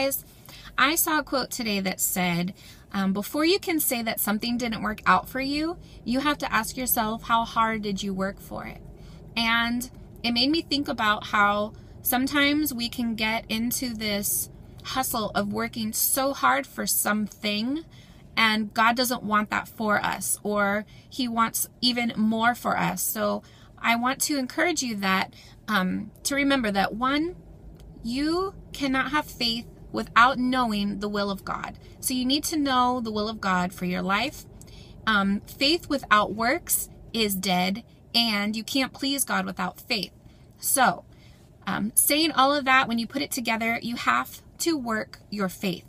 guys, I saw a quote today that said, before you can say that something didn't work out for you, you have to ask yourself, how hard did you work for it? And it made me think about how sometimes we can get into this hustle of working so hard for something, and God doesn't want that for us, or He wants even more for us. So I want to encourage you that to remember that, one, you cannot have faith without knowing the will of God. So you need to know the will of God for your life. Faith without works is dead, and you can't please God without faith. So saying all of that, when you put it together, you have to work your faith,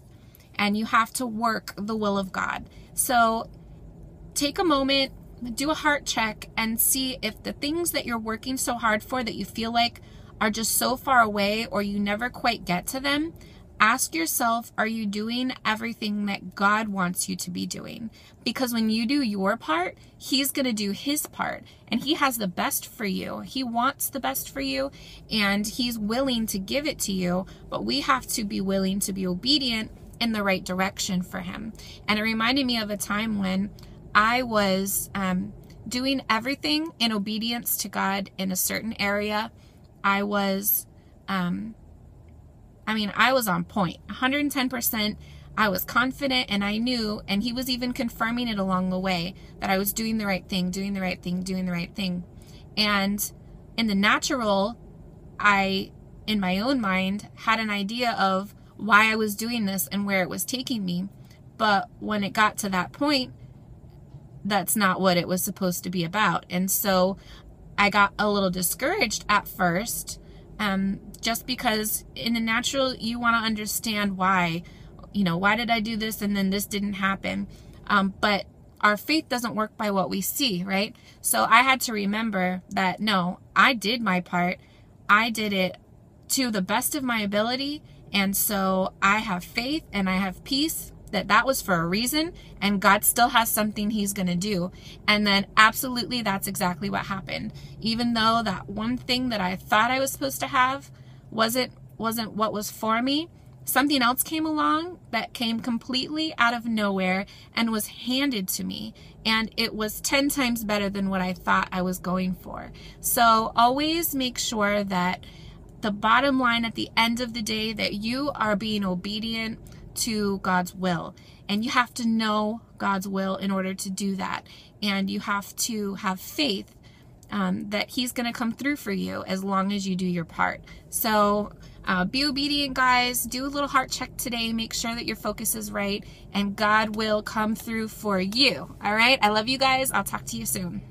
and you have to work the will of God. So take a moment, do a heart check, and see if the things that you're working so hard for that you feel like are just so far away, or you never quite get to them. Ask yourself, are you doing everything that God wants you to be doing? Because when you do your part, He's going to do His part, and He has the best for you. He wants the best for you, and He's willing to give it to you, but we have to be willing to be obedient in the right direction for Him. And it reminded me of a time when I was doing everything in obedience to God in a certain area. I was on point, 110%. I was confident, and I knew, and He was even confirming it along the way, that I was doing the right thing, doing the right thing, doing the right thing. And in the natural, I, in my own mind, had an idea of why I was doing this and where it was taking me. But when it got to that point, that's not what it was supposed to be about. And so I got a little discouraged at first, just because in the natural, you want to understand why, why did I do this and then this didn't happen? But our faith doesn't work by what we see, right? So I had to remember that, no, I did my part. I did it to the best of my ability. And so I have faith and I have peace that was for a reason, and God still has something He's going to do. And then absolutely, that's exactly what happened. Even though that one thing that I thought I was supposed to have wasn't what was for me, something else came along that came completely out of nowhere and was handed to me, and it was 10 times better than what I thought I was going for. So always make sure that the bottom line at the end of the day, that you are being obedient to God's will, and you have to know God's will in order to do that, and you have to have faith that He's going to come through for you as long as you do your part. So be obedient, guys. Do a little heart check today. Make sure that your focus is right, and God will come through for you. All right, I love you guys. I'll talk to you soon.